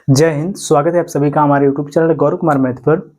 जय हिंद। स्वागत है आप सभी का हमारे YouTube channel Gaurav Kumar math पर।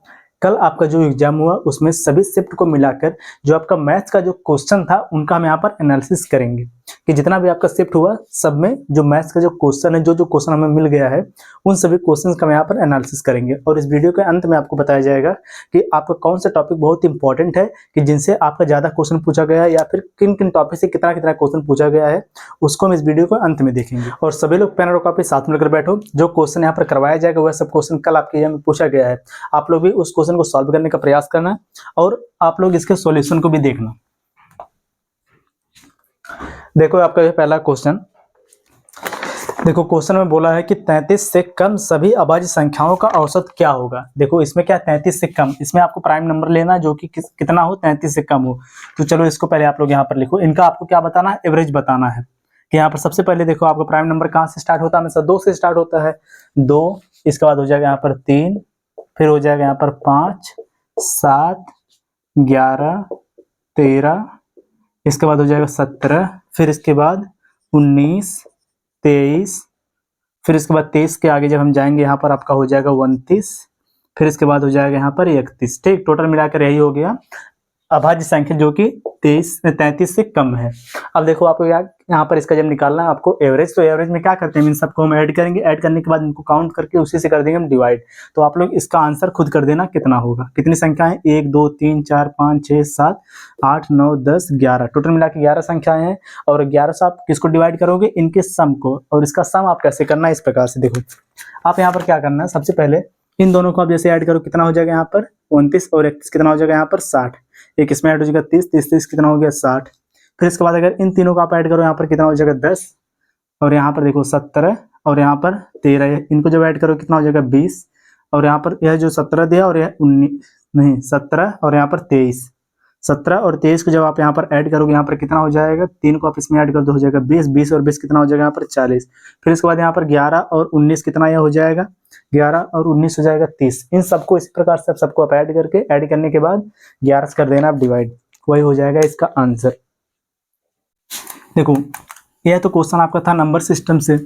कल आपका जो एग्जाम हुआ उसमें सभी शिफ्ट को मिलाकर जो आपका मैथ्स का जो क्वेश्चन था उनका हम यहाँ पर एनालिसिस करेंगे कि जितना भी आपका शिफ्ट हुआ सब में जो मैथ्स का जो क्वेश्चन है, जो क्वेश्चन हमें मिल गया है उन सभी क्वेश्चंस का हम यहाँ पर एनालिसिस करेंगे। और इस वीडियो के अंत में आपको बताया जाएगा कि आपका कौन सा टॉपिक बहुत इंपॉर्टेंट है कि जिनसे आपका ज़्यादा क्वेश्चन पूछा गया है या फिर किन किन टॉपिक से कितना कितना क्वेश्चन पूछा गया है, उसको हम इस वीडियो के अंत में देखेंगे। और सभी लोग पेन और कॉपी साथ में लेकर बैठो। जो क्वेश्चन यहाँ पर करवाया जाएगा वह सब क्वेश्चन कल आपके एग्जाम में पूछा गया है, आप लोग भी उस क्वेश्चन को सॉल्व करने का प्रयास करना और आप लोग इसके सॉल्यूशन को भी देखना। देखो आपका ये पहला क्वेश्चन, देखो क्वेश्चन में बोला है कि 33 से कम सभी अभाज्य संख्याओं का औसत क्या होगा। देखो इसमें क्या 33 से कम, इसमें आपको प्राइम नंबर लेना जो कि कितना हो, 33 से कम हो। तो चलो इसको पहले आप लोग यहाँ पर लिखो। इनका आपको क्या बताना है, एवरेज बताना है। कि यहाँ पर सबसे पहले देखो आपका प्राइम नंबर कहाँ से स्टार्ट होता है, हमेशा 2 से स्टार्ट होता है। 2, इसके बाद हो जाएगा यहाँ पर 3, फिर हो जाएगा यहाँ पर 5, 7, 11, 13, इसके बाद हो जाएगा 17, फिर इसके बाद 19, 23, फिर इसके बाद 23 के आगे जब हम जाएंगे यहाँ पर आपका हो जाएगा 29, फिर इसके बाद हो जाएगा यहाँ पर 31। ठीक, टोटल मिलाकर यही हो गया अभाज्य संख्या जो कि 33 से कम है। अब देखो आपको यहाँ पर इसका जब निकालना है आपको एवरेज, तो एवरेज में क्या करते हैं, इन सबको हम ऐड करेंगे, ऐड करने के बाद इनको काउंट करके उसी से कर देंगे हम डिवाइड। तो आप लोग इसका आंसर खुद कर देना कितना होगा। कितनी संख्या है, 1 2 3 4 5 6 7 8 9 10 11, टोटल मिला के 11 संख्याएं हैं। और 11 से आप किसको डिवाइड करोगे, इनके सम को। और इसका सम आप कैसे करना है, इस प्रकार से देखो आप यहाँ पर क्या करना है, सबसे पहले इन दोनों को आप जैसे ऐड करो, कितना हो जाएगा यहाँ पर 29 और 31 कितना हो जाएगा यहाँ पर 60, एक इसमें ऐड हो जाएगा 30, 30 30 कितना हो गया 60। फिर इसके बाद अगर इन तीनों को आप ऐड करो यहाँ पर कितना हो जाएगा 10, और यहाँ पर देखो 17 और यहाँ पर 13, इनको जब ऐड करो कितना हो जाएगा 20, और यहाँ पर यह जो 17 दिया और यह 19 नहीं 17 और यहाँ पर 23, 17 और 23 को जब आप यहाँ पर ऐड करोगे यहाँ पर कितना हो जाएगा, 3 को आप इसमें ऐड कर दो हो जाएगा 20, 20 और 20 कितना हो जाएगा यहाँ पर 40। फिर इसके बाद यहाँ पर 11 और 19 कितना यह हो जाएगा, 11 और 19 हो जाएगा 30। इन सबको इस प्रकार से सबको आप ऐड करके, ऐड करने के बाद 11 से कर देना आप डिवाइड, वही हो जाएगा इसका आंसर। देखो यह तो क्वेश्चन आपका था नंबर सिस्टम से।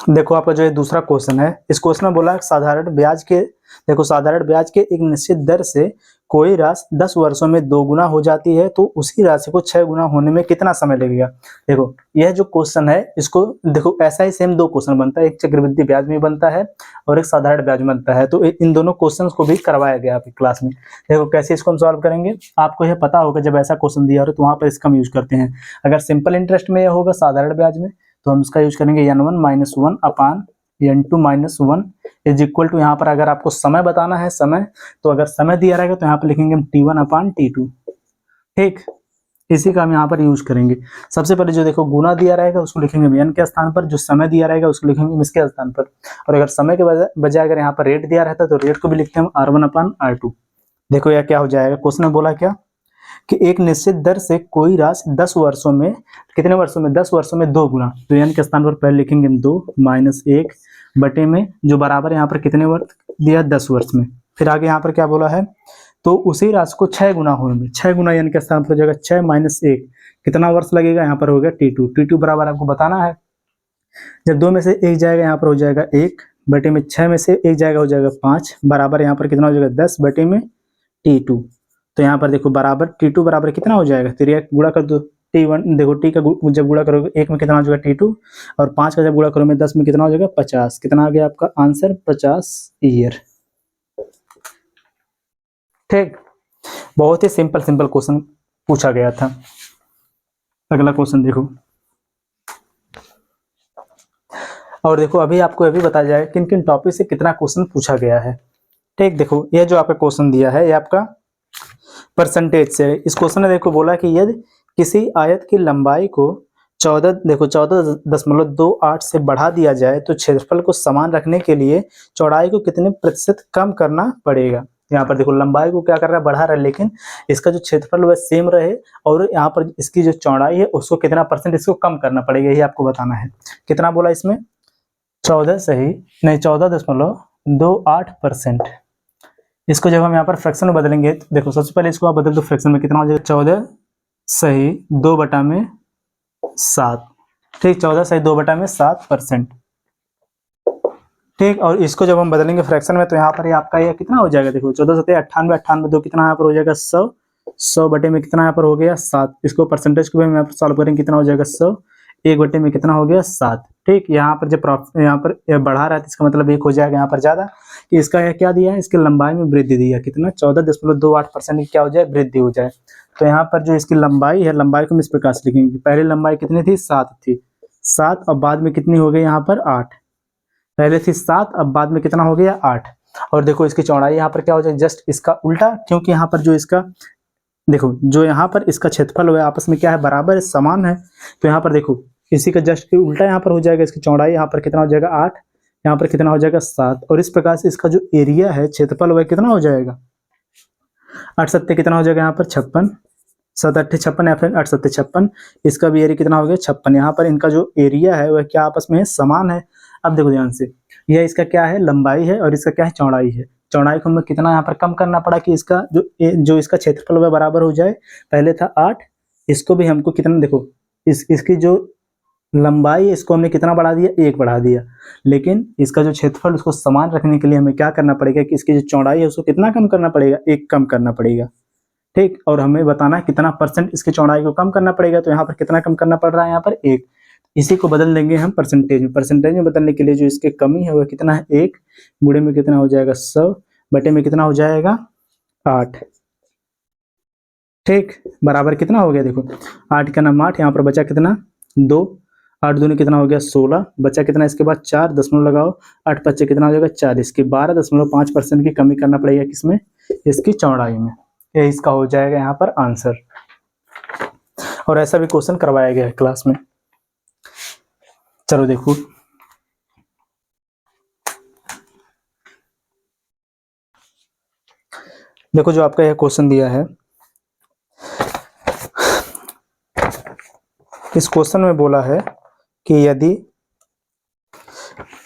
देखो आपका जो है दूसरा क्वेश्चन है, इस क्वेश्चन में बोला साधारण ब्याज के, देखो साधारण ब्याज के एक निश्चित दर से कोई राशि 10 वर्षों में 2 गुना हो जाती है तो उसी राशि को 6 गुना होने में कितना समय लगेगा। देखो यह जो क्वेश्चन है इसको देखो ऐसा ही सेम 2 क्वेश्चन बनता है, एक चक्रवृद्धि ब्याज में बनता है और एक साधारण ब्याज में बनता है। तो इन दोनों क्वेश्चन को भी करवाया गया आपकी क्लास में। देखो कैसे इसको हम सॉल्व करेंगे, आपको यह पता होगा जब ऐसा क्वेश्चन दिया हो तो वहां पर इसका हम यूज करते हैं। अगर सिंपल इंटरेस्ट में यह होगा साधारण ब्याज में तो हम इसका यूज करेंगे n1 - 1 upon n2 - 1 is equal to, यहाँ पर अगर आपको समय बताना है समय, तो अगर समय दिया रहेगा तो यहाँ पर लिखेंगे हम t1 अपान t2। ठीक, इसी का हम यहाँ पर यूज करेंगे। सबसे पहले जो देखो गुना दिया रहेगा उसको लिखेंगे n के स्थान पर, जो समय दिया रहेगा उसको लिखेंगे इसके स्थान पर। और अगर समय के बजाय अगर यहाँ पर रेट दिया रहता तो रेट को भी लिखते हैं हम r1 अपान r2। देखो यह क्या हो जाएगा, क्वेश्चन में बोला क्या कि एक निश्चित दर से कोई राशि 10 वर्षों में, कितने वर्षों में, 10 वर्षों में 2 गुना, तो n के स्थान पर पहले लिखेंगे हम 2 माइनस 1 बटे में जो बराबर यहाँ पर कितने वर्ष दिया 10 वर्ष में। फिर आगे यहाँ पर क्या बोला है, तो उसी राशि को 6 गुना होने में, 6 गुना n के स्थान पर हो जाएगा 6 माइनस 1, कितना वर्ष लगेगा, यहाँ पर हो गया t2। t2 बराबर आपको बताना है, जब 2 में से 1 जाएगा यहाँ पर हो जाएगा 1 बटे में 6 में से 1 जाएगा हो जाएगा 5 बराबर यहाँ पर कितना हो जाएगा 10 बटे में t2। तो यहाँ पर देखो बराबर t2 बराबर कितना हो जाएगा, तो गुणा कर दो t1, देखो t का जब गुणा करोगे 1 में कितना हो जाएगा t2 और 5 का जब गुणा करोगे 10 में कितना हो जाएगा 50। कितना आ गया आपका आंसर 50 ईयर। ठीक, बहुत ही सिंपल क्वेश्चन पूछा गया था। अगला क्वेश्चन देखो, और देखो अभी आपको अभी बताया जाएगा किन किन टॉपिक से कितना क्वेश्चन पूछा गया है। ठीक, देखो ये जो आपका क्वेश्चन दिया है ये आपका परसेंटेज से। इस क्वेश्चन ने देखो बोला कि यदि किसी आयत की लंबाई को 14.28 से बढ़ा दिया जाए तो क्षेत्रफल को समान रखने के लिए चौड़ाई को कितने प्रतिशत कम करना पड़ेगा। यहाँ पर देखो लंबाई को क्या कर रहा है, बढ़ा रहा है, लेकिन इसका जो क्षेत्रफल वह सेम रहे और यहाँ पर इसकी जो चौड़ाई है उसको कितना परसेंट इसको कम करना पड़ेगा, यही आपको बताना है। कितना बोला इसमें 14.28%। इसको जब हम यहाँ पर फ्रैक्शन में बदलेंगे, देखो सबसे पहले इसको आप बदल दो फ्रैक्शन में, कितना हो जाएगा 14 सही 2/7। ठीक, 14/2/7%। ठीक, और इसको जब हम बदलेंगे फ्रैक्शन में तो यहाँ पर ये आपका ये कितना हो जाएगा, देखो 14×7 = 98, 98 कितना यहाँ पर हो जाएगा 100, 100 बटे में कितना यहाँ पर हो गया 7। इसको परसेंटेज को भी हम यहाँ पर सॉल्व करेंगे, कितना हो जाएगा 100, 1 बटे में कितना हो गया 7। ठीक, यहाँ पर जब यहाँ पर बढ़ा रहा है तो इसका मतलब 1 हो जाएगा यहाँ पर ज़्यादा, कि इसका यह क्या दिया है, इसकी लंबाई में वृद्धि दिया, कितना 14.28% की क्या हो जाए, वृद्धि हो जाए। तो यहाँ पर जो इसकी लंबाई है, लंबाई को हम इस प्रकार से लिखेंगे, पहले लंबाई कितनी थी 7 थी, 7 और बाद में कितनी हो गई यहाँ पर 8, पहले थी 7 अब बाद में कितना हो गया 8। और देखो इसकी चौड़ाई यहाँ पर क्या हो जाएगी, जस्ट इसका उल्टा, क्योंकि यहाँ पर जो इसका देखो जो यहाँ पर इसका क्षेत्रफल है आपस में क्या है, बराबर है, समान है। तो यहाँ पर देखो इसी का जस्ट उल्टा यहाँ पर हो जाएगा, इसकी चौड़ाई यहाँ पर कितना हो जाएगा 8, यहाँ पर कितना हो जाएगा 7, और इस प्रकार से इसका जो एरिया है, क्षेत्रफल वह कितना हो जाएगा 8 सत्ते कितना हो जाएगा यहाँ पर 56, 7 8 56 या फिर 8 7 56, इसका भी एरिया कितना हो गया 56। यहाँ पर इनका जो एरिया है वह क्या आपस में समान है। अब देखो ध्यान से, यह इसका क्या है, लंबाई है, और इसका क्या है, चौड़ाई है। चौड़ाई को हमें कितना यहाँ पर कम करना पड़ा कि इसका जो इसका क्षेत्रफल वह बराबर हो जाए। पहले था 8, इसको भी हमको कितना, देखो इसकी जो लंबाई है इसको हमने कितना बढ़ा दिया, 1 बढ़ा दिया, लेकिन इसका जो क्षेत्रफल उसको समान रखने के लिए हमें क्या करना पड़ेगा कि इसकी जो चौड़ाई है उसको कितना कम करना पड़ेगा, 1 कम करना पड़ेगा। ठीक, और हमें बताना है कितना परसेंट इसकी चौड़ाई को कम करना पड़ेगा, तो यहाँ पर कितना कम करना पड़ रहा है, यहाँ पर 1। इसी को बदल देंगे हम परसेंटेज में। परसेंटेज में बदलने के लिए जो इसके कमी है वह कितना है, 1 गुणे में कितना हो जाएगा 100 बटे में कितना हो जाएगा 8। ठीक, बराबर कितना हो गया, देखो 8 का नाम 8, यहाँ पर बचा कितना 2, 8 दूनी कितना हो गया 16, बचा कितना इसके बाद 4, दशमलव लगाओ, 8 5 कितना हो जाएगा 40 की 12.5% की कमी करना पड़ेगा किसमें, इसकी चौड़ाई में। ये इसका हो जाएगा यहाँ पर आंसर। और ऐसा भी क्वेश्चन करवाया गया है क्लास में। चलो देखो, देखो जो आपका यह क्वेश्चन दिया है, इस क्वेश्चन में बोला है कि यदि,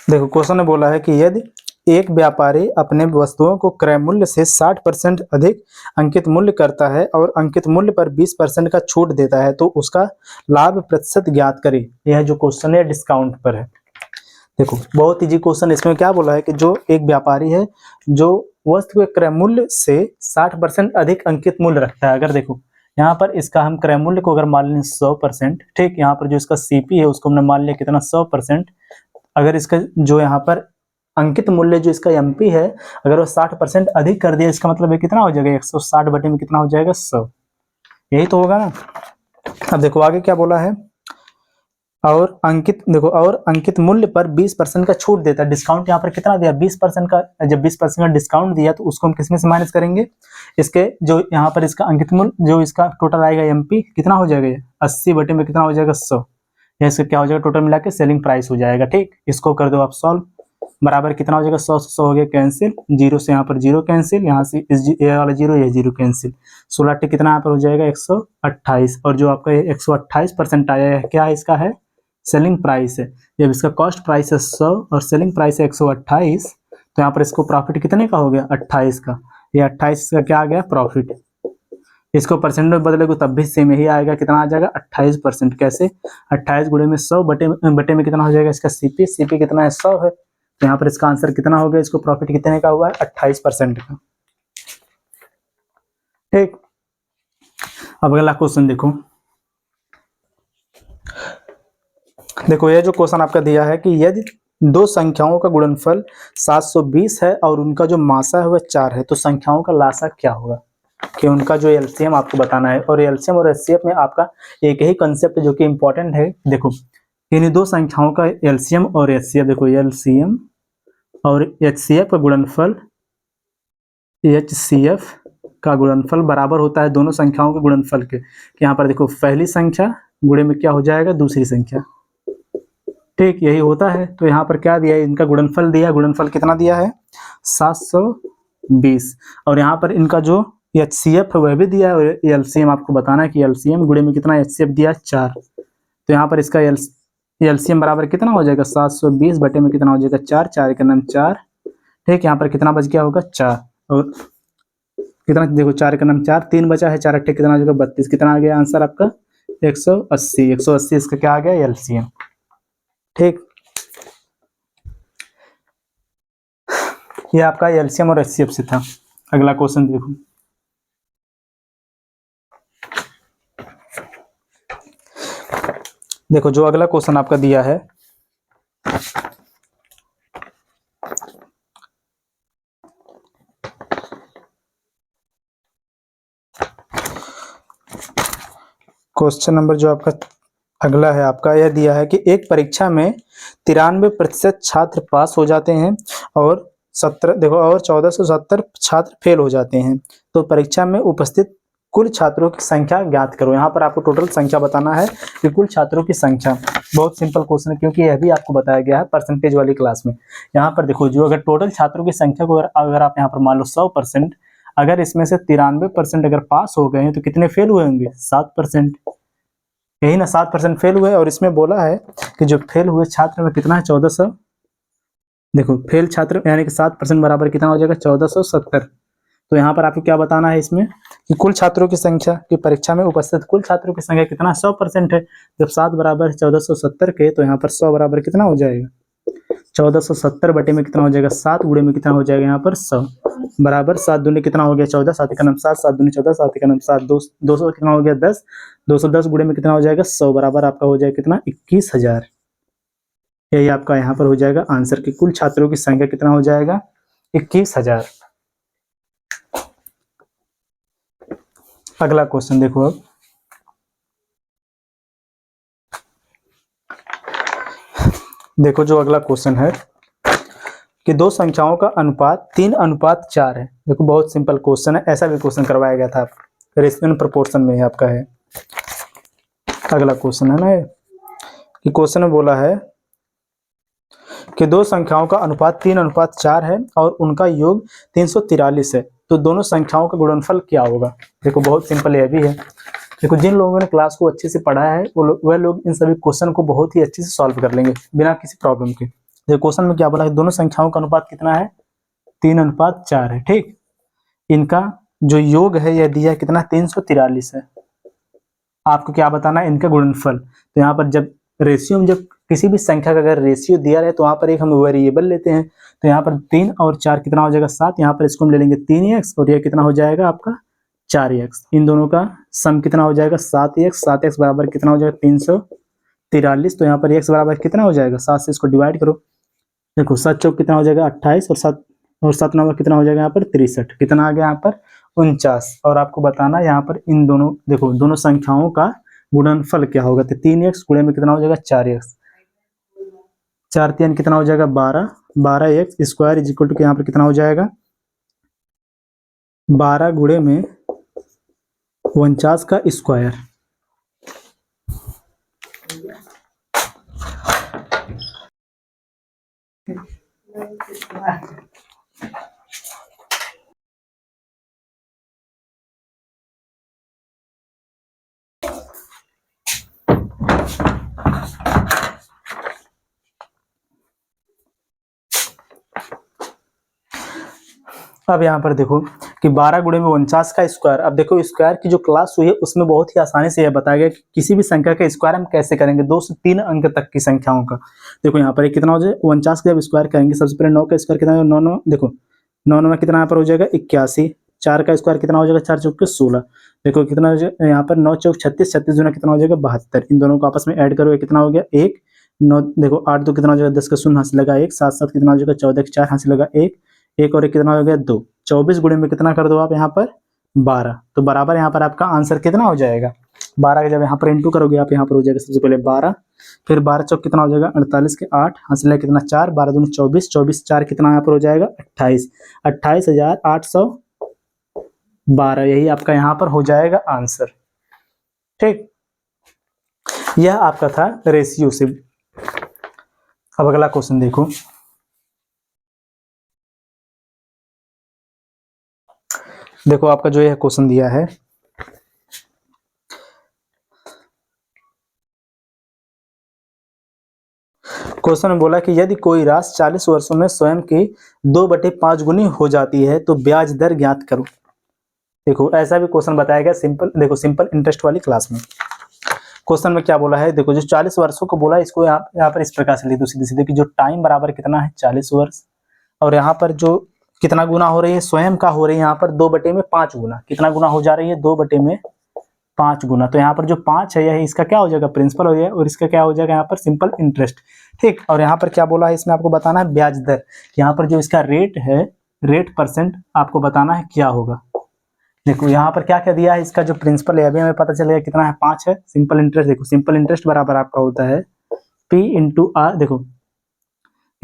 देखो क्वेश्चन में बोला है कि यदि एक व्यापारी अपने वस्तुओं को क्रय मूल्य से 60% अधिक अंकित मूल्य करता है और अंकित मूल्य पर 20% का छूट देता है तो उसका लाभ प्रतिशत ज्ञात करें। यह जो क्वेश्चन है डिस्काउंट पर है। देखो बहुत इजी क्वेश्चन, इसमें क्या बोला है कि जो एक व्यापारी है जो वस्तु के क्रय मूल्य से 60% अधिक अंकित मूल्य रखता है। अगर देखो यहाँ पर इसका हम क्रय मूल्य को अगर मान लें 100%, ठीक, यहाँ पर जो इसका सीपी है उसको हमने मान लिया कितना 100%। अगर इसका जो यहाँ पर अंकित मूल्य जो इसका एमपी है अगर वो 60% अधिक कर दिया, इसका मतलब है कितना हो जाएगा 160 बटे में कितना हो जाएगा 100, यही तो होगा ना। अब देखो आगे क्या बोला है, और अंकित, देखो और अंकित मूल्य पर 20% का छूट देता है। डिस्काउंट यहाँ पर कितना दिया 20% का, जब 20% का डिस्काउंट दिया तो उसको हम किसमें से माइनस करेंगे, इसके जो यहाँ पर इसका अंकित मूल्य जो इसका टोटल आएगा एमपी कितना हो जाएगा 80 बटे में कितना हो जाएगा 100, इसका क्या हो जाएगा टोटल मिला के सेलिंग प्राइस हो जाएगा। ठीक, इसको कर दो आप सॉल्व, बराबर कितना हो जाएगा 100 से 100 हो गया कैंसिल, 0 से यहाँ पर 0 कैंसिल, यहाँ से इस ये वाला 0 ये 0 कैंसिल, 16 कितना यहाँ पर हो जाएगा 128, और जो आपका 128% आया है क्या है इसका है सेलिंग प्राइस है। जब इसका कॉस्ट प्राइस है 100 और सेलिंग प्राइस है 128 तो यहाँ पर इसको प्रॉफिट कितने का हो गया 28 का, ये 28 का क्या आ गया प्रॉफिट। इसको परसेंट में बदले को तब भी सेम ही आएगा, कितना आ जाएगा 28%। कैसे 28 गुणे में 100 बटे में कितना हो जाएगा इसका सीपी, सीपी कितना है 100 है, तो यहाँ पर इसका आंसर कितना हो गया, इसको प्रॉफिट कितने का हुआ है 28% का। ठीक, अब अगला क्वेश्चन देखो, देखो ये जो क्वेश्चन आपका दिया है कि यदि दो संख्याओं का गुणनफल 720 है और उनका जो मासा है वह 4 है तो संख्याओं का लासा क्या होगा, कि उनका जो एलसीएम आपको बताना है। और एलसीएम और एचसीएफ में आपका एक ही कंसेप्ट जो कि इंपॉर्टेंट है। देखो इन दो संख्याओं का एलसीएम और एचसीएफ, देखो एलसीएम और एचसीएफ का गुणनफल, एचसीएफ का गुणनफल बराबर होता है दोनों संख्याओं के गुणनफल के। यहाँ पर देखो पहली संख्या गुणे में क्या हो जाएगा दूसरी संख्या, ठीक यही होता है। तो यहाँ पर क्या दिया है, इनका गुणनफल दिया, गुणनफल कितना दिया है 720, और यहाँ पर इनका जो एचसीएफ है वह भी दिया है, और एलसीएम आपको बताना है कि एलसीएम गुणे में कितना एचसीएफ दिया 4। तो यहाँ पर इसका एलसीएम बराबर कितना हो जाएगा 720 बटे में कितना हो जाएगा 4, 4 का नाम 4, ठीक, यहाँ पर कितना बच गया होगा 4, और कितना देखो 4 का नाम 4, 3 बचा है, 4 अट्ठे कितना हो जाएगा 32, कितना आ गया आंसर आपका 180, 180 इसका क्या आ गया, एलसीएम। ठीक, ये आपका एलसीएम और एचसीएफ से था। अगला क्वेश्चन देखो, देखो जो अगला क्वेश्चन आपका दिया है, क्वेश्चन नंबर जो आपका अगला है आपका यह दिया है कि एक परीक्षा में 93% छात्र पास हो जाते हैं और 1470 छात्र फेल हो जाते हैं, तो परीक्षा में उपस्थित कुल छात्रों की संख्या ज्ञात करो। यहाँ पर आपको टोटल संख्या बताना है कि कुल छात्रों की संख्या। बहुत सिंपल क्वेश्चन है, क्योंकि यह भी आपको बताया गया है परसेंटेज वाली क्लास में। यहाँ पर देखो, जो अगर टोटल छात्रों की संख्या को अगर आप यहाँ पर मान लो 100%, अगर इसमें से 93% अगर पास हो गए हैं तो कितने फेल हुए होंगे, 7%। यही ना, 7% फेल हुए, और इसमें बोला है कि जो फेल हुए छात्र में कितना है, 1400। देखो फेल छात्र यानी कि 7% बराबर कितना हो जाएगा, 1470। तो यहाँ पर आपको क्या बताना है इसमें कि कुल छात्रों की संख्या, की परीक्षा में उपस्थित कुल छात्रों की संख्या कितना, 100% है। जब 7 बराबर 1470 के, तो यहाँ पर 100 बराबर कितना हो जाएगा, 1470 बटे में कितना हो जाएगा, 7 गुणे में कितना हो जाएगा, यहाँ पर 100 बराबर 7 दूनी कितना हो गया, 14, 7 का नाम 7, 7 दूनी 14, 7 का नाम 7, 200 कितना हो गया, 10, 210 गुणे में कितना हो जाएगा, 100 बराबर आपका हो जाएगा कितना, 21,000। यही आपका यहाँ पर हो जाएगा आंसर कि कुल छात्रों की संख्या कितना हो जाएगा, 21,000। अगला क्वेश्चन देखो अब, देखो जो अगला क्वेश्चन है कि दो संख्याओं का अनुपात 3:4 है। देखो बहुत सिंपल क्वेश्चन है, ऐसा भी क्वेश्चन करवाया गया था, रेशियो प्रोपोर्शन में आपका है। अगला क्वेश्चन है ना कि क्वेश्चन में बोला है कि दो संख्याओं का अनुपात 3:4 है और उनका योग 343 है, तो दोनों संख्याओं का गुणनफल क्या होगा। देखो बहुत सिंपल यह भी है। देखो जिन लोगों ने क्लास को अच्छे से पढ़ा है वह लोग इन सभी क्वेश्चन को बहुत ही अच्छे से सॉल्व कर लेंगे बिना किसी प्रॉब्लम के। देखो क्वेश्चन में क्या बोला है, दोनों संख्याओं का अनुपात कितना है, 3:4 है। ठीक, इनका जो योग है यह दिया है कितना, 343 है। आपको क्या बताना है, इनका गुणनफल। तो यहाँ पर जब रेशियो में जब किसी भी संख्या का अगर रेशियो दिया रहे तो वहाँ पर एक हम वेरिएबल लेते हैं। तो यहाँ पर 3 और 4 कितना हो जाएगा, 7। यहाँ पर इसको हम ले लेंगे 3x और यह कितना हो जाएगा आपका 4x। इन दोनों का सम कितना हो जाएगा, 7x। 7x बराबर कितना हो जाएगा, 343। तो यहाँ पर x बराबर कितना हो जाएगा, 7 से इसको डिवाइड करो। देखो 7 चौक कितना हो जाएगा 28 और 7 नंबर कितना हो जाएगा यहाँ पर 63। कितना आ गया यहाँ पर 49। और आपको बताना यहाँ पर इन दोनों, देखो दोनों संख्याओं का गुणनफल क्या होगा। तो 3x गुणे में कितना हो जाएगा 4x, 4 3 कितना हो जाएगा 12, 12x square is equal to यहाँ पर कितना हो जाएगा 12 गुणे में 49 का स्क्वायर। अब यहाँ पर देखो कि 12 गुणे में 49 का स्क्वायर। अब देखो स्क्वायर की जो क्लास हुई है उसमें बहुत ही आसानी से यह बताया गया कि किसी भी संख्या का स्क्वायर हम कैसे करेंगे, 2 से 3 अंक तक की संख्याओं का। देखो यहाँ पर कितना हो जाए 49 का जब स्क्वायर करेंगे, सबसे पहले 9 का स्क्वायर कितना, 9 9 देखो 9 9 में कितना यहाँ पर हो जाएगा 81। 4 का स्क्वायर कितना हो जाएगा, 4 चौक 16। देखो कितना यहाँ पर 9 चौक 36, 36 दूना कितना हो जाएगा 72। इन दोनों को आपस में ऐड करो, कितना हो गया 1 9। देखो 8 2 कितना हो जाएगा 10 का शून्य हाथ से लगा 1, 7 7 कितना हो जाएगा 14 के 4 हाथ से लगा 1, 1 और 1 कितना हो गया 2। 24 गुणे में कितना कर दो आप यहाँ पर 12। तो बराबर यहाँ पर आपका आंसर कितना हो जाएगा 12 का जब यहाँ पर इंटू करोगे आप यहाँ पर हो जाएगा सबसे पहले 12, फिर 12 चौक कितना हो जाएगा 48 के 8 हाथ से लगा कितना 4, 12 दूनी 24, 24 4 कितना यहाँ पर हो जाएगा 28, 28,812। यही आपका यहाँ पर हो जाएगा आंसर। ठीक, यह आपका था रेशियो से। अब अगला क्वेश्चन देखो, देखो आपका जो यह क्वेश्चन दिया है, क्वेश्चन में बोला कि यदि कोई राशि 40 वर्षों में स्वयं की 2/5 गुनी हो जाती है तो ब्याज दर ज्ञात करो। देखो ऐसा भी क्वेश्चन बताया गया सिंपल, देखो सिंपल इंटरेस्ट वाली क्लास में। क्वेश्चन में क्या बोला है, देखो जो 40 वर्षों को बोला इसको यहाँ पर इस प्रकार से लिख दो सीधे सीधे कि जो टाइम बराबर कितना है 40 वर्ष, और यहाँ पर जो कितना गुना हो रही है स्वयं का हो रही है यहाँ पर 2/5 गुना, कितना गुना हो जा रही है 2/5 गुना। तो यहाँ पर जो 5 है यही इसका क्या हो जाएगा प्रिंसिपल हो जाएगा, और इसका क्या हो जाएगा यहाँ पर सिंपल इंटरेस्ट। ठीक, और यहाँ पर क्या बोला है इसमें आपको बताना है ब्याज दर, यहाँ पर जो इसका रेट है रेट परसेंट आपको बताना है क्या होगा। देखो यहाँ पर क्या क्या दिया है, इसका जो प्रिंसिपल है अभी हमें पता चलेगा कितना है 5 है। सिंपल इंटरेस्ट देखो, सिंपल इंटरेस्ट बराबर आपका होता है P इंटू आर, देखो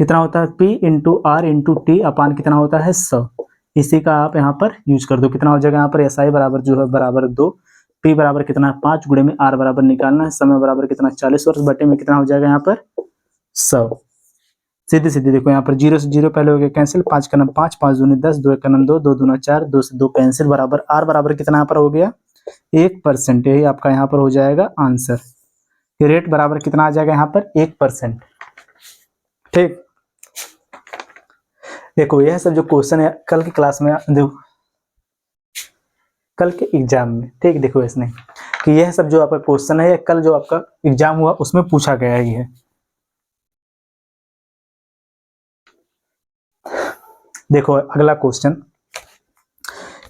कितना होता है P into r into t upon कितना होता है 100। इसी का आप यहाँ पर यूज कर दो, कितना हो जाएगा यहाँ पर SI बराबर जो है बराबर 2, P बराबर कितना है 5 गुणे में R बराबर निकालना है, समय बराबर कितना 40 वर्ष बटे में कितना हो जाएगा यहाँ पर 100। सीधे सीधे देखो यहाँ पर 0 से 0 पहले हो गया कैंसिल, 5 का नम 5, 5 दूनी 10, 2 का नम 2, 2 दूना 4, 2 से 2 कैंसिल बराबर R बराबर कितना यहाँ पर हो गया 1%। यही आपका यहाँ पर हो जाएगा आंसर। रेट बराबर कितना आ जाएगा यहाँ पर 1%। ठीक, देखो यह सब जो क्वेश्चन है कल की क्लास में देखो, कल के एग्जाम में, ठीक देखो इसने कि यह सब जो आपका क्वेश्चन है कल जो आपका एग्जाम हुआ उसमें पूछा गया है। देखो अगला क्वेश्चन,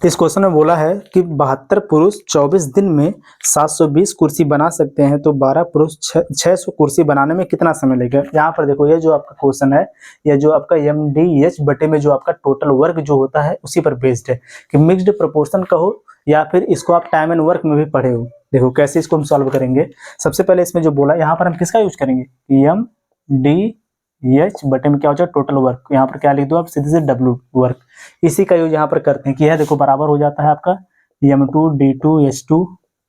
इस क्वेश्चन में बोला है कि 72 पुरुष 24 दिन में 720 कुर्सी बना सकते हैं तो 12 पुरुष 600 कुर्सी बनाने में कितना समय लगेगा। यहाँ पर देखो ये जो आपका क्वेश्चन है ये जो आपका MDH बटे में जो आपका टोटल वर्क जो होता है उसी पर बेस्ड है कि मिक्स्ड प्रोपोर्शन कहो या फिर इसको आप टाइम एंड वर्क में भी पढ़े हो। देखो कैसे इसको हम सॉल्व करेंगे, सबसे पहले इसमें जो बोला यहाँ पर हम किसका यूज करेंगे MDH बटे में क्या हो जाए टोटल वर्क, यहाँ पर क्या लिख दो आप सीधे से W वर्क, इसी का यूज यहाँ पर करते हैं कि यह देखो बराबर हो जाता है आपका M2 D2 H2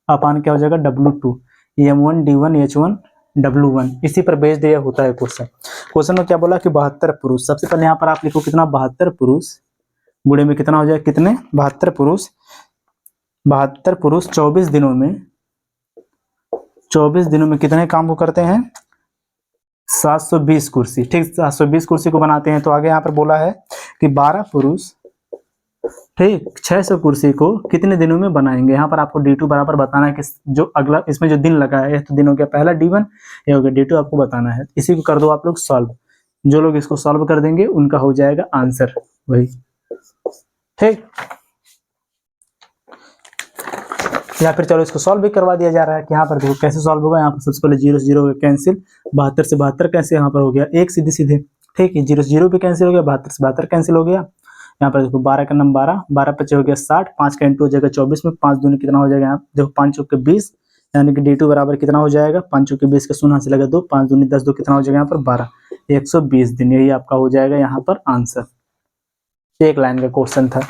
अपान क्या हो जाएगा W2 M1 D1 H1 W1, इसी पर बेस्ड यह होता है क्वेश्चन। क्वेश्चन में क्या बोला कि 72 पुरुष, सबसे पहले यहाँ पर आप लिखो कितना 72 पुरुष गुणे में कितना हो जाए कितने 72 पुरुष 24 दिनों में कितने काम को करते हैं 720 कुर्सी। ठीक, 720 कुर्सी को बनाते हैं। तो आगे यहाँ पर बोला है कि 12 पुरुष ठीक 600 कुर्सी को कितने दिनों में बनाएंगे। यहाँ पर आपको D2 बराबर बताना है कि जो अगला इसमें जो दिन लगा है तो दिन हो गया पहला D1, ये हो गया D2 आपको बताना है। इसी को कर दो आप लोग सॉल्व, जो लोग इसको सॉल्व कर देंगे उनका हो जाएगा आंसर वही। ठीक, या फिर चलो इसको सॉल्व भी करवा दिया जा रहा है कि यहाँ पर देखो कैसे सॉल्व होगा। यहाँ पर सबसे पहले 0 से 0 हो गया कैंसिल, 72 से 72 कैसे यहाँ पर हो गया 1 सीधे सीधे। ठीक है, 0 से 0 भी कैंसिल हो गया, 72 से 72 कैंसिल हो गया। यहाँ पर देखो 12 का नम 12, 12 पच्चे हो गया 60, 5 का इंटू हो जाएगा 24 में, 5 दूनी कितना हो जाएगा यहाँ देखो 5 चौके 20, यानी कि D2 बराबर कितना हो जाएगा 5 चौके 20 का शून्य से लगा 2, 5 दूनी 10, 2 कितना हो जाएगा यहाँ पर 12, 120 दिन। यही आपका हो जाएगा यहाँ पर आंसर। एक लाइन का क्वेश्चन था।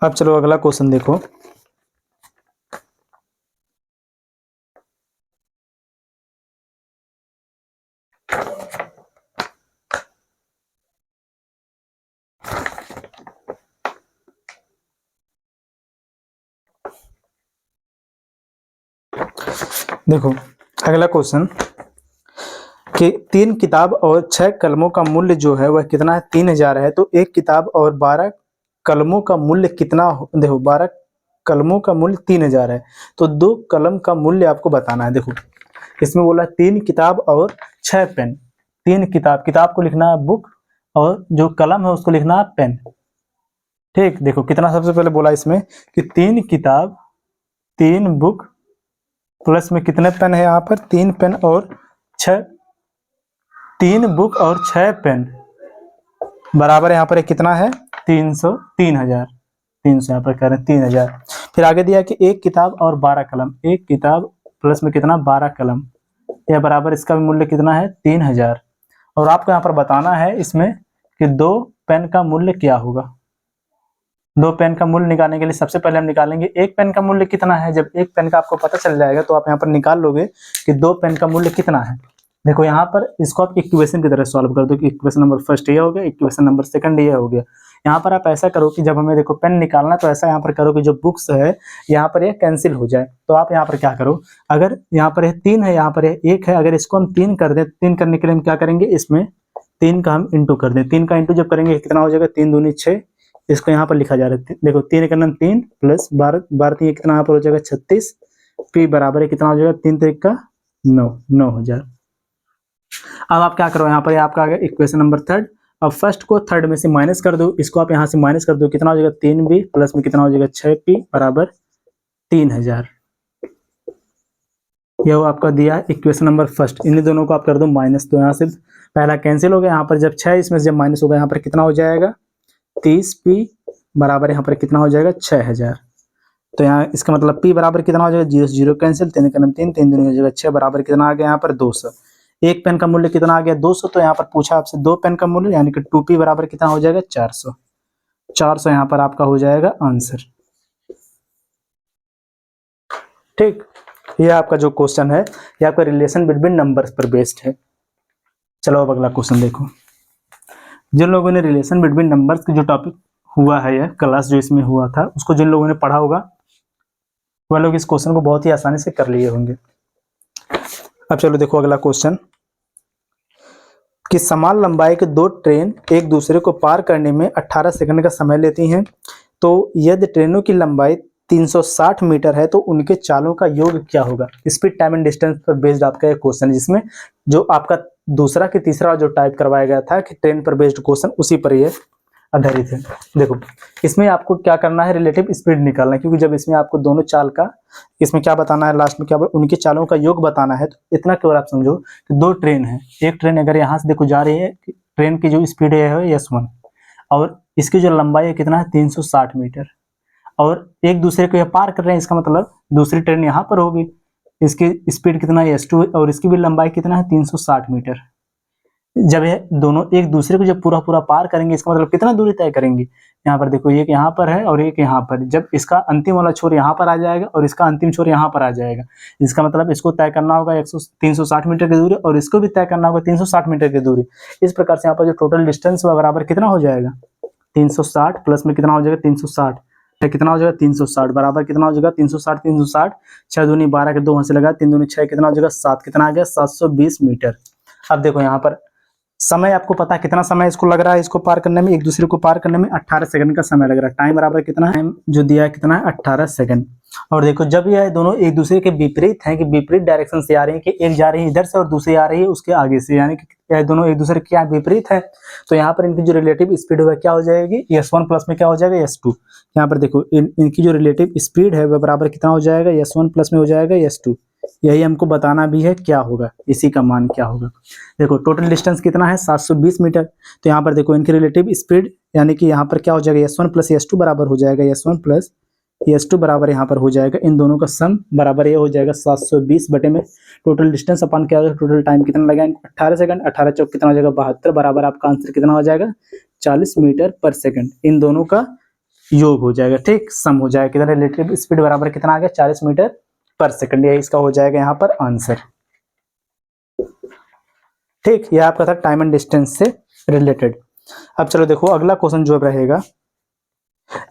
अब चलो अगला क्वेश्चन देखो, देखो अगला क्वेश्चन कि 3 किताब और 6 कलमों का मूल्य जो है वह कितना है 3000 है, तो एक किताब और 12 कलमों का मूल्य कितना देखो 12 कलमों का मूल्य 3000 है, तो 2 कलम का मूल्य आपको बताना है। देखो इसमें बोला 3 किताब और 6 पेन, 3 किताब को लिखना है बुक और जो कलम है उसको लिखना है पेन। ठीक, देखो कितना सबसे पहले बोला इसमें कि 3 किताब 3 बुक प्लस में कितने पेन है यहाँ पर 3 पेन और 3 बुक और 6 पेन बराबर यहाँ पर कितना है 3000 यहाँ पर कह रहे हैं 3000। फिर आगे दिया कि एक किताब और 12 कलम, एक किताब प्लस में कितना 12 कलम, यह बराबर इसका भी मूल्य कितना है 3000। और आपको यहाँ पर बताना है इसमें कि 2 पेन का मूल्य क्या होगा। 2 पेन का मूल्य निकालने के लिए सबसे पहले हम निकालेंगे एक पेन का मूल्य कितना है। जब एक पेन का आपको पता चल जाएगा तो आप यहाँ पर निकाल लोगे कि 2 पेन का मूल्य कितना है। देखो यहाँ पर इसको आप इक्वेशन की तरह सॉल्व कर दो कि इक्वेशन नंबर फर्स्ट ये हो गया, इक्वेशन नंबर सेकंड ये हो गया। यहाँ पर आप ऐसा करो कि जब हमें देखो पेन निकालना, तो ऐसा यहाँ पर करो कि जो बुक्स है यहाँ पर ये कैंसिल हो जाए। तो आप यहाँ पर क्या करो, अगर यहाँ पर 3 है, यहाँ पर 1 है, अगर इसको हम 3 कर दें, 3 करने के लिए हम क्या करेंगे, इसमें 3 का हम इंटू कर दें। 3 का इंटू जब करेंगे कितना हो जाएगा, 3 दूनी 6। इसको यहाँ पर लिखा जा रहा है, देखो 3 का नाम 3 प्लस 12, 12 3 कितना यहाँ पर हो जाएगा 36। पी बराबर है कितना हो जाएगा, 3 3 का 9, 9,000। अब आप क्या करो, यहाँ पर आपका आ गया इक्वेशन नंबर 3। अब फर्स्ट को थर्ड में से माइनस कर दो, इसको आप यहाँ से माइनस कर दो, कितना हो जाएगा 3b प्लस में कितना हो जाएगा 6p बराबर 3000। यह वो आपका दिया इक्वेशन नंबर फर्स्ट। इन दोनों को आप कर दो माइनस, तो यहाँ से पहला कैंसिल हो गया। यहाँ पर जब 6 इसमें से जब माइनस होगा, यहाँ पर कितना हो जाएगा 30p बराबर यहाँ पर कितना हो जाएगा 6000। तो यहाँ इसका मतलब p बराबर कितना हो जाएगा, 0 से 0 कैंसिल, 3 का नाम 3, 3 दूनी हो जाएगा 6 बराबर कितना आ गया यहाँ पर 200। एक पेन का मूल्य कितना आ गया 200। तो यहाँ पर पूछा आपसे 2 पेन का मूल्य, यानी कि 2p बराबर कितना हो जाएगा 400। 400 यहाँ पर आपका हो जाएगा आंसर। ठीक, ये आपका जो क्वेश्चन है ये आपका रिलेशन बिटवीन नंबर्स पर बेस्ड है। चलो अब अगला क्वेश्चन देखो। जिन लोगों ने रिलेशन बिटवीन नंबर्स की जो टॉपिक हुआ है, यह क्लास जो इसमें हुआ था, उसको जिन लोगों ने पढ़ा होगा वह लोग इस क्वेश्चन को बहुत ही आसानी से कर लिए होंगे। अब चलो देखो अगला क्वेश्चन, कि समान लंबाई के 2 ट्रेन एक दूसरे को पार करने में 18 सेकंड का समय लेती हैं, तो यदि ट्रेनों की लंबाई 360 मीटर है तो उनके चालों का योग क्या होगा। स्पीड टाइम एंड डिस्टेंस पर बेस्ड आपका एक क्वेश्चन है, जिसमें जो आपका दूसरा कि तीसरा जो टाइप करवाया गया था कि ट्रेन पर बेस्ड क्वेश्चन, उसी पर ये आधारित है। देखो इसमें आपको क्या करना है, रिलेटिव स्पीड निकालना है, क्योंकि जब इसमें आपको दोनों चाल का, इसमें क्या बताना है, लास्ट में क्या, उनके चालों का योग बताना है। तो इतना केवल आप समझो कि 2 ट्रेन है, एक ट्रेन अगर यहाँ से देखो जा रही है, ट्रेन की जो स्पीड है S1 और इसकी जो लंबाई है कितना है 360 मीटर, और एक दूसरे को ये पार कर रहे हैं, इसका मतलब दूसरी ट्रेन यहाँ पर होगी, इसकी स्पीड कितना है S2 और इसकी भी लंबाई कितना है 360 मीटर। जब ये दोनों एक दूसरे को जब पूरा पार करेंगे, इसका मतलब कितना दूरी तय करेंगे, यहाँ पर देखो एक यहाँ पर है और एक यहाँ पर, जब इसका अंतिम वाला छोर यहाँ पर आ जाएगा और इसका अंतिम छोर यहाँ पर आ जाएगा, इसका मतलब इसको तय करना होगा 360 मीटर की दूरी और इसको भी तय करना होगा 360 मीटर की दूरी। इस प्रकार से यहाँ पर जो टोटल डिस्टेंस वह बराबर कितना हो जाएगा 360 प्लस में कितना हो जाएगा 360, कितना हो जाएगा 360 बराबर कितना हो जाएगा 360, 360 6 दूनी 12 के 2 वहां से लगा 3 दूनी 6 कितना हो जाएगा 7, कितना आ गया 720 मीटर। अब देखो यहाँ पर समय आपको पता है कितना समय इसको लग रहा है, इसको पार करने में, एक दूसरे को पार करने में 18 सेकंड का समय लग रहा है। टाइम बराबर कितना है, टाइम जो दिया है कितना है 18 सेकंड। और देखो जब यह दोनों एक दूसरे के विपरीत हैं, कि विपरीत डायरेक्शन से आ रही है, कि एक जा रही है इधर से और दूसरी आ रही है उसके आगे से, यानी कि यह दोनों एक दूसरे के क्या विपरीत है, तो यहाँ पर इनकी जो रिलेटिव स्पीड है क्या हो जाएगी S1 प्लस में क्या हो जाएगा S2। यहाँ पर देखो इनकी जो रिलेटिव स्पीड है वह बराबर कितना हो जाएगा S1 प्लस में हो जाएगा S2। यही हमको बताना भी है क्या होगा, इसी का मान क्या होगा। देखो टोटल डिस्टेंस कितना है 720 मीटर, तो यहाँ पर देखो इनकी रिलेटिव स्पीड, यानी कि यहाँ पर क्या हो जाएगा S1 प्लस S2 बराबर हो जाएगा S1 प्लस S2 बराबर यहाँ पर हो जाएगा, इन दोनों का सम बराबर ये हो जाएगा 720 बटे में टोटल डिस्टेंस अपन क्या होगा, टोटल टाइम कितना लगा 18 सेकंड, 18 चौक कितना हो जाएगा 72 बराबर आपका आंसर कितना हो जाएगा 40 मीटर पर सेकंड। इन दोनों का योग हो जाएगा, ठीक, सम हो जाएगा कितना, रिलेटिव स्पीड बराबर कितना आ गया 40 मीटर पर सेकंड। ये इसका हो जाएगा यहाँ पर आंसर। ठीक, ये आपका था टाइम एंड डिस्टेंस से रिलेटेड। अब चलो देखो अगला क्वेश्चन जो रहेगा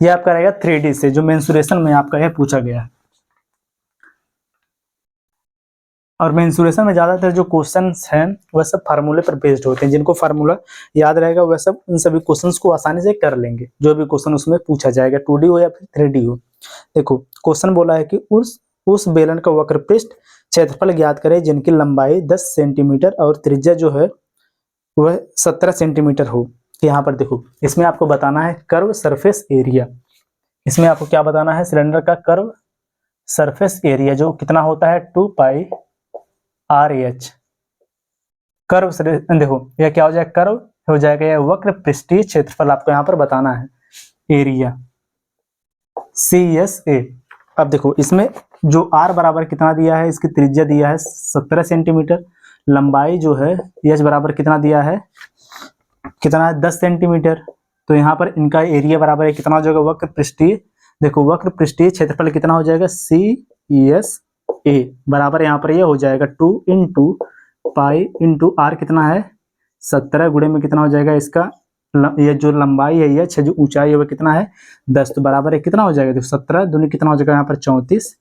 ये आपका रहेगा 3D से, जो मेंसुरेशन में आपका यह पूछा गया है। और मेंसुरेशन में ज्यादातर जो क्वेश्चंस हैं वह सब फार्मूले पर बेस्ड होते हैं, जिनको फार्मूला याद रहेगा वह सब उन सभी क्वेश्चंस को आसानी से कर लेंगे, जो भी क्वेश्चन उसमें पूछा जाएगा 2D हो या फिर 3D हो। देखो क्वेश्चन बोला है कि उस बेलन का वक्रपृष्ठ क्षेत्रफल ज्ञात करें जिनकी लंबाई 10 सेंटीमीटर और त्रिज्या जो है वह 17 सेंटीमीटर हो। यहाँ पर देखो इसमें आपको बताना है कर्व सरफेस एरिया, इसमें आपको क्या बताना है, सिलेंडर का कर्व सरफेस एरिया जो कितना होता है 2 पाई RH। कर्व देखो यह क्या हो जाएगा, कर्व हो जाएगा यह वक्र पृष्ठीय क्षेत्रफल, आपको यहाँ पर बताना है एरिया CSA। अब देखो इसमें जो R बराबर कितना दिया है, इसकी त्रिज्या दिया है 17 सेंटीमीटर, लंबाई जो है H बराबर कितना दिया है, कितना है 10 सेंटीमीटर। तो यहाँ पर इनका एरिया बराबर है कितना हो जाएगा वक्र पृष्ठीय, देखो वक्र पृष्ठीय क्षेत्रफल कितना हो जाएगा CSA बराबर यहाँ पर ये हो जाएगा 2 इंटू पाई इंटू R कितना है 17 गुणे में कितना हो जाएगा इसका ये जो लंबाई है ये 6, जो ऊंचाई है वो कितना है 10, तो बराबर है कितना हो जाएगा, देखो 17 दूनी कितना हो जाएगा यहाँ पर 34,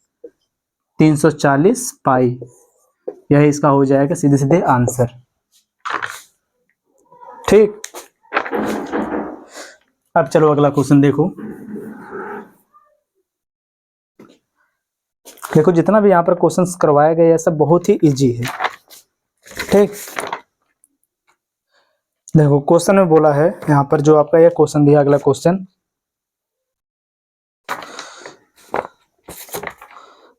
340 पाई, यही इसका हो जाएगा सीधे सीधे आंसर। ठीक, अब चलो अगला क्वेश्चन देखो। देखो जितना भी यहाँ पर क्वेश्चंस करवाया गया है सब बहुत ही इजी है। ठीक, देखो क्वेश्चन में बोला है यहाँ पर, जो आपका ये क्वेश्चन दिया अगला क्वेश्चन,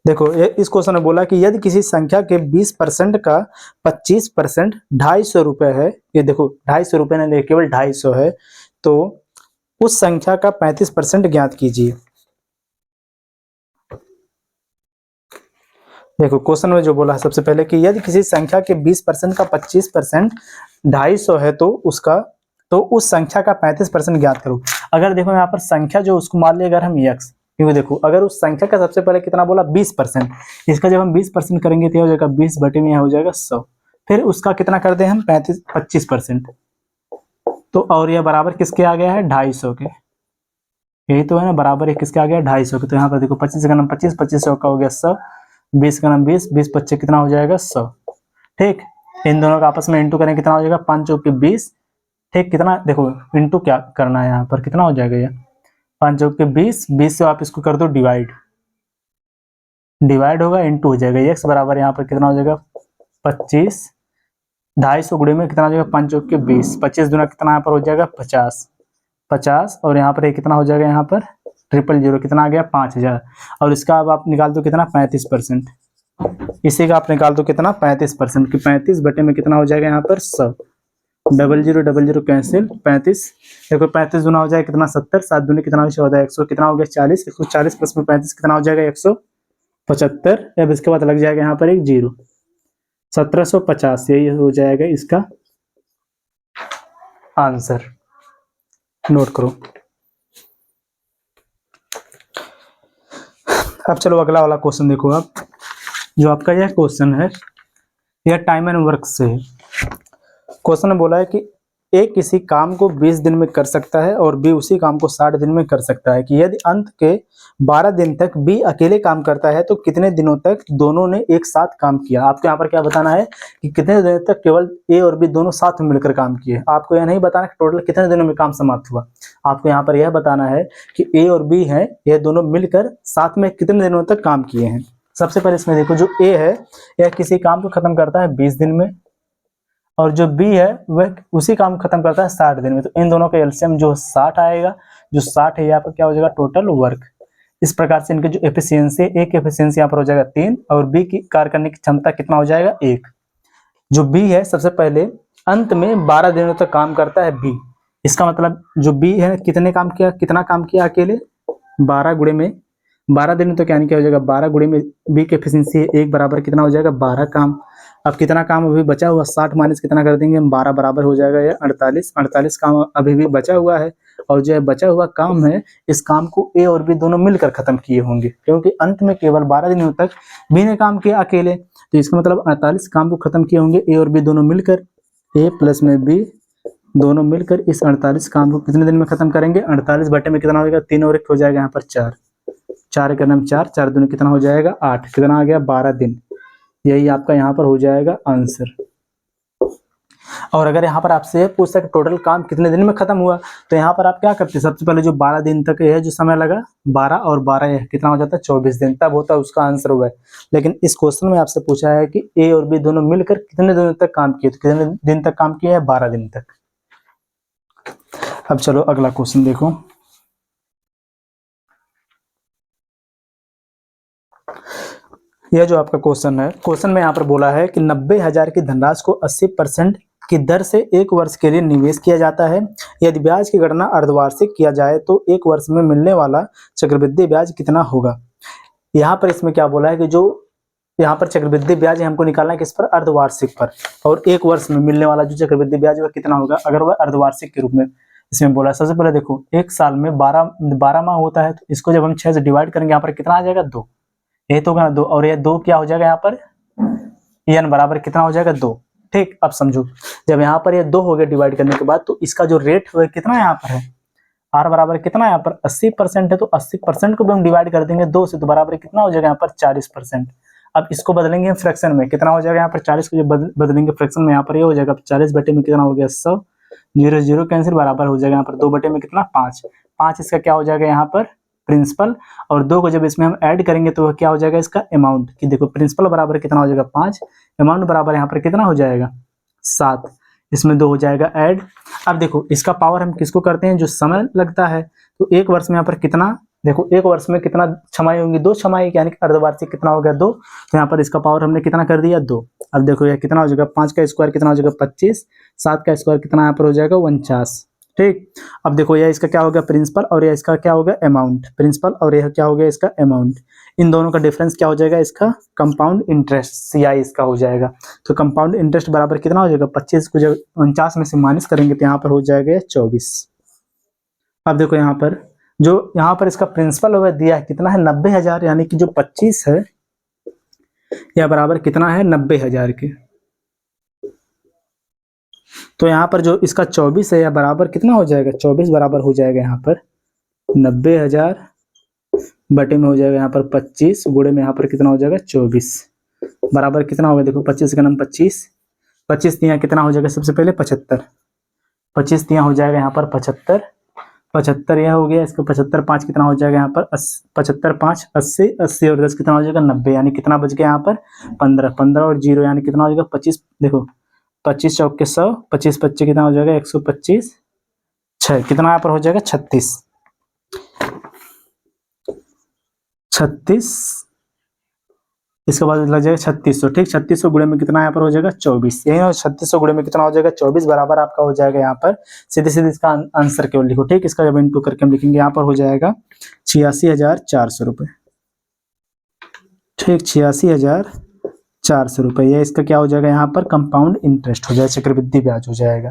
देखो ये इस क्वेश्चन में बोला कि यदि किसी संख्या के 20% का 25% 250 रुपए है, ये देखो 250 रुपए नहीं केवल 250 है, तो उस संख्या का 35% ज्ञात कीजिए। देखो क्वेश्चन में जो बोला है सबसे पहले कि यदि किसी संख्या के 20% का 25% 250 है तो उस संख्या का 35% ज्ञात करो। अगर देखो यहाँ पर संख्या जो उसको मान लिया अगर हम x, क्योंकि देखो अगर उस संख्या का सबसे पहले कितना बोला 20%, इसका जब हम 20% करेंगे तो हो जाएगा 20 बटे में हो जाएगा 100, फिर उसका कितना कर दे हम 25%, तो और यह बराबर किसके आ गया है 250 के, यही तो है ना, बराबर है किसके आ गया 250 के। तो यहाँ पर देखो 25 का नाम 25, 25 का हो गया 100, 20 का नाम 20, 20 25 कितना हो जाएगा 100। ठीक, इन दोनों का आपस में इंटू करें कितना हो जाएगा 5 चौके 20। ठीक, कितना देखो इंटू क्या करना है यहाँ पर, कितना हो जाएगा ये 5 चौके 20, 20 से आप इसको कर दो डिवाइड होगा, इंटू हो जाएगा x बराबर यहाँ पर कितना हो जाएगा 25, 250 गुणे में कितना हो जाएगा 5 चौके 20, 25 दूना कितना यहाँ पर हो जाएगा 50, 50 और यहाँ पर कितना हो जाएगा यहाँ पर 000 कितना आ गया 5000, और इसका अब आप निकाल दो कितना 35%, इसी का आप निकाल दो कितना 35%, कि 35 बटे में कितना हो जाएगा यहाँ पर 100, 00 कैंसिल 35, देखो 35 दूना हो जाएगा कितना 70, 7 दूनी कितना हो जाएगा 100, कितना हो गया 40, 140 प्लस में 35 कितना हो जाएगा 175, अब इसके बाद लग जाएगा यहाँ पर एक 0, 1750, यही हो जाएगा इसका आंसर, नोट करो। अब चलो अगला वाला क्वेश्चन देखो। आप जो आपका यह क्वेश्चन है यह टाइम एंड वर्क से है। क्वेश्चन में बोला है कि ए किसी काम को 20 दिन में कर सकता है और बी उसी काम को 60 दिन में कर सकता है, कि यदि अंत के 12 दिन तक बी अकेले काम करता है तो कितने दिनों तक दोनों ने एक साथ काम किया। आपको यहाँ पर क्या बताना है कि कितने दिनों तक केवल ए और बी दोनों साथ में मिलकर काम किए। आपको यह नहीं बताना कि टोटल कितने दिनों में काम समाप्त हुआ, आपको यहाँ पर यह बताना है कि ए और बी है यह दोनों मिलकर साथ में कितने दिनों तक काम किए हैं। सबसे पहले इसमें देखो जो ए है यह किसी काम को खत्म करता है 20 दिन में, और जो बी है वह उसी काम खत्म करता है 60 दिन में, तो इन दोनों का एलसीएम जो 60 आएगा, जो 60 है यहाँ पर क्या हो जाएगा टोटल वर्क। इस प्रकार से इनके जो एफिशिएंसी, ए की एफिशिएंसी यहाँ पर हो जाएगा 3 और बी की कार्य करने की क्षमता कितना हो जाएगा 1। जो बी है सबसे पहले अंत में 12 दिनों तक काम करता है बी, इसका मतलब जो बी है कितने काम किया, कितना काम किया अकेले 12 गुणे में 12 दिन तो क्या नहीं क्या हो जाएगा 12 गुणे में बी की एफिशिएंसी 1 बराबर कितना हो जाएगा 12 काम। अब कितना काम अभी बचा हुआ 60 माइनस कितना कर देंगे हम 12 बराबर हो जाएगा ये 48 काम अभी भी बचा हुआ है, और जो है बचा हुआ काम है इस काम को ए और बी दोनों मिलकर खत्म किए होंगे, क्योंकि अंत में केवल 12 दिनों तक बी ने काम किया अकेले, तो इसका मतलब 48 काम को खत्म किए होंगे ए और बी दोनों मिलकर, ए प्लस में बी दोनों मिलकर इस 48 काम को कितने दिन में खत्म करेंगे। 48 बटे में कितना हो जाएगा 3 और 1 हो जाएगा यहाँ पर 4, 4 का नाम 4, 4 दूनी कितना हो जाएगा 8, कितना आ गया 12 दिन, यही आपका यहाँ पर हो जाएगा आंसर। और अगर यहाँ पर आपसे पूछता है कि टोटल काम कितने दिन में खत्म हुआ, तो यहाँ पर आप क्या करते हैं, सबसे पहले जो 12 दिन तक है जो समय लगा 12 और 12 है कितना हो जाता है 24 दिन, तब होता है उसका आंसर हुआ है। लेकिन इस क्वेश्चन में आपसे पूछा है कि ए और बी दोनों मिलकर कितने दिनों तक काम किए, तो कितने दिन तक काम किया है 12 दिन तक। अब चलो अगला क्वेश्चन देखो। यह जो आपका क्वेश्चन है, क्वेश्चन में यहाँ पर बोला है कि 90,000 की धनराशि को 80% की दर से 1 वर्ष के लिए निवेश किया जाता है। यदि ब्याज की गणना अर्धवार्षिक किया जाए तो 1 वर्ष में मिलने वाला चक्रवृद्धि ब्याज कितना होगा। यहाँ पर इसमें क्या बोला है कि जो यहाँ पर चक्रवृद्धि ब्याज है हमको निकालना है किस पर, अर्धवार्षिक पर, और 1 वर्ष में मिलने वाला जो चक्रवृद्धि ब्याज वह कितना होगा अगर वह अर्धवार्षिक के रूप में इसमें बोला। सबसे पहले देखो 1 साल में 12 माह होता है, तो इसको जब हम 6 से डिवाइड करेंगे यहाँ पर कितना आ जाएगा 2, ये तो होगा 2, और ये 2 क्या हो जाएगा यहाँ पर n बराबर कितना हो जाएगा 2, ठीक, अब समझो, जब यहाँ पर ये 2 हो गया डिवाइड करने के बाद, तो इसका जो रेट है कितना यहाँ पर है, r बराबर कितना यहाँ पर 80% है, तो 80% को भी हम डिवाइड कर देंगे 2 से, तो बराबर कितना हो जाएगा यहाँ पर 40%। अब इसको बदलेंगे हम फ्रैक्शन में, कितना हो जाएगा यहाँ पर 40 को जब बदलेंगे फ्रैक्शन में, यहाँ पर ये हो जाएगा 40 बटे में कितना हो गया 100, 0 0 कैंसिल, बराबर हो जाएगा यहाँ पर 2 बटे में कितना 5, 5 इसका क्या हो जाएगा यहाँ पर प्रिंसिपल, और 2 को जब इसमें हम ऐड करेंगे तो वह क्या हो जाएगा इसका अमाउंट, कि देखो प्रिंसिपल बराबर कितना हो जाएगा 5, अमाउंट बराबर यहाँ पर कितना हो जाएगा 7, इसमें 2 हो जाएगा ऐड। अब देखो इसका पावर हम किसको करते हैं, जो समय लगता है, तो 1 वर्ष में यहाँ पर कितना, देखो 1 वर्ष में कितना छमाई होंगी, 2 छमाई, यानी कि अर्धवार्षिक कितना हो गया 2, तो यहाँ पर इसका पावर हमने कितना कर दिया 2। अब देखो यह कितना हो जाएगा, 5 का स्क्वायर कितना हो जाएगा 25, 7 का स्क्वायर कितना यहाँ पर हो जाएगा 49, ठीक। अब देखो यह इसका क्या हो गया प्रिंसिपल, और यह इसका क्या हो गया अमाउंट, प्रिंसिपल और यह क्या हो गया इसका अमाउंट, इन दोनों का डिफरेंस क्या हो जाएगा इसका कंपाउंड इंटरेस्ट, CI इसका हो जाएगा। तो कंपाउंड इंटरेस्ट बराबर कितना हो जाएगा 25 को जब 49 में से माइनस करेंगे तो यहाँ पर हो जाएगा 24। अब देखो यहाँ पर जो यहाँ पर इसका प्रिंसिपल हुआ दिया है कितना है 90,000, यानी कि जो 25 है यह बराबर कितना है 90,000 के, तो यहाँ पर जो इसका 24 है यह बराबर कितना हो जाएगा 24 बराबर हो जाएगा यहाँ पर 90,000 बटे में हो जाएगा यहाँ पर 25 गुणे में यहाँ पर कितना हो जाएगा 24 बराबर कितना होगा, देखो 25 का नाम 25, 25 तिया कितना हो जाएगा, सबसे पहले 75, 25 तिया हो जाएगा यहाँ पर 75, 75 यह हो गया, इसका 75 5 कितना हो जाएगा यहाँ पर 75 5 80, 80 और 10 कितना हो जाएगा 90, यानी कितना बच गया यहाँ पर 15, 15 और 0 यानी कितना हो जाएगा 25, देखो 25 चौक के 100, 25 25 कितना हो जाएगा 125, 6 कितना यहाँ पर हो जाएगा 36, 36 इसके बाद लग जाएगा 3600, ठीक। 3600 गुणे में कितना यहाँ पर हो जाएगा 24, यही 3600 गुणे में कितना हो जाएगा 24 बराबर आपका हो जाएगा यहाँ पर सीधे सीधे इसका आंसर केवल लिखो, ठीक। इसका जब इंटू करके हम लिखेंगे यहाँ पर हो जाएगा 86,400 रुपये, ठीक 86,400 रुपये। यह इसका क्या हो जाएगा यहाँ पर कंपाउंड इंटरेस्ट हो जाएगा, चक्रवृद्धि ब्याज हो जाएगा,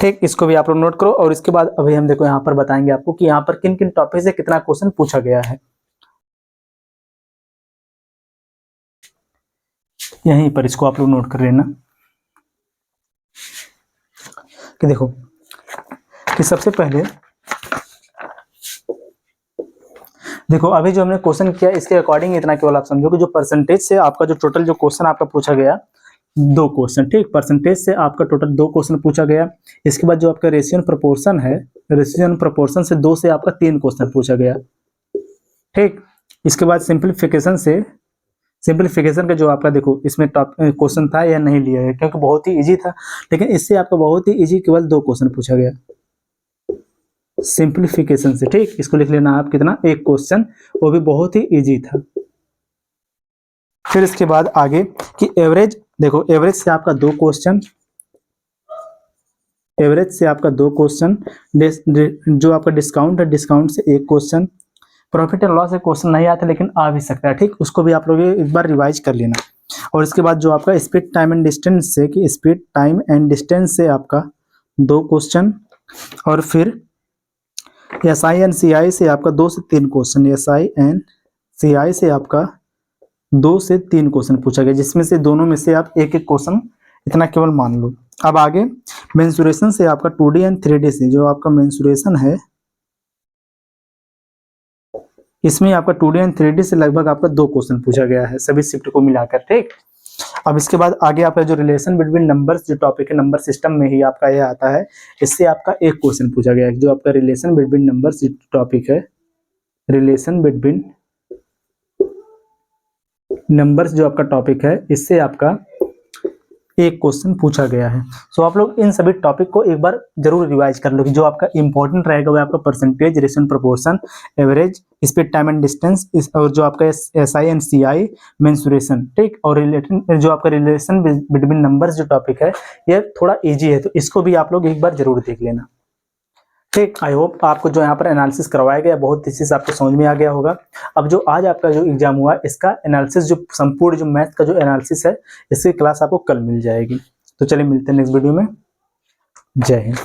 ठीक। इसको भी आप लोग नोट करो। और इसके बाद अभी हम देखो यहाँ पर बताएंगे आपको कि यहाँ पर किन किन टॉपिक से कितना क्वेश्चन पूछा गया है, यहीं पर इसको आप लोग नोट कर लेना कि देखो कि सबसे पहले देखो अभी जो हमने क्वेश्चन किया इसके अकॉर्डिंग इतना केवल आप समझो कि जो परसेंटेज से आपका जो टोटल जो क्वेश्चन आपका पूछा गया 2 क्वेश्चन, ठीक। परसेंटेज से आपका टोटल 2 क्वेश्चन पूछा गया। इसके बाद जो आपका रेशियो प्रोपोर्शन है, रेशियो प्रोपोर्शन से 2 से आपका 3 क्वेश्चन पूछा गया, ठीक। इसके बाद सिंपलीफिकेशन का जो आपका देखो इसमें टॉप क्वेश्चन था या नहीं लिया है क्योंकि बहुत ही इजी था, लेकिन इससे आपका बहुत ही इजी केवल 2 क्वेश्चन पूछा गया सिंपलीफिकेशन से, ठीक। इसको लिख लेना आप कितना, 1 क्वेश्चन, वो भी बहुत ही इजी था। फिर इसके बाद आगे कि एवरेज, देखो एवरेज से आपका 2 क्वेश्चन, एवरेज से आपका 2 क्वेश्चन, जो आपका डिस्काउंट है डिस्काउंट से 1 क्वेश्चन, प्रॉफिट एंड लॉस से क्वेश्चन नहीं आता लेकिन आ भी सकता है, ठीक। उसको भी आप लोग एक बार रिवाइज कर लेना। और इसके बाद जो आपका स्पीड टाइम एंड डिस्टेंस से, कि स्पीड टाइम एंड डिस्टेंस से आपका 2 क्वेश्चन, और फिर SI एंड CI से आपका 2 से 3 क्वेश्चन, SI एंड CI से आपका 2 से 3 क्वेश्चन पूछा गया, जिसमें से दोनों में से आप एक एक क्वेश्चन इतना केवल मान लो। अब आगे मेंसुरेशन से आपका 2D एंड 3D से, जो आपका मेंसुरेशन है इसमें आपका 2D एंड 3D से लगभग आपका 2 क्वेश्चन पूछा गया है सभी शिफ्ट को मिलाकर, ठीक। अब इसके बाद आगे आपका जो रिलेशन बिटवीन नंबर्स जो टॉपिक है, नंबर सिस्टम में ही आपका यह आता है, इससे आपका 1 क्वेश्चन पूछा गया है। जो आपका रिलेशन बिटवीन नंबर्स टॉपिक है, रिलेशन बिटवीन नंबर्स जो आपका टॉपिक है, इससे आपका 1 क्वेश्चन पूछा गया है। सो आप लोग इन सभी टॉपिक को एक बार जरूर रिवाइज कर लो कि जो आपका इंपॉर्टेंट रहेगा वो आपका percentage, ratio proportion, average, speed time and distance, और जो आपका SI एंड CI, मेंसुरेशन, ठीक। और रिलेटेड जो आपका रिलेशन बिटवीन नंबर्स जो टॉपिक है ये थोड़ा इजी है, तो इसको भी आप लोग एक बार जरूर देख लेना, ठीक। आई होप आपको जो यहाँ पर एनालिसिस करवाया गया बहुत अच्छे से आपको समझ में आ गया होगा। अब जो आज आपका जो एग्जाम हुआ इसका एनालिसिस, जो संपूर्ण जो मैथ का जो एनालिसिस है, इसकी क्लास आपको कल मिल जाएगी। तो चलिए मिलते हैं नेक्स्ट वीडियो में। जय हिंद।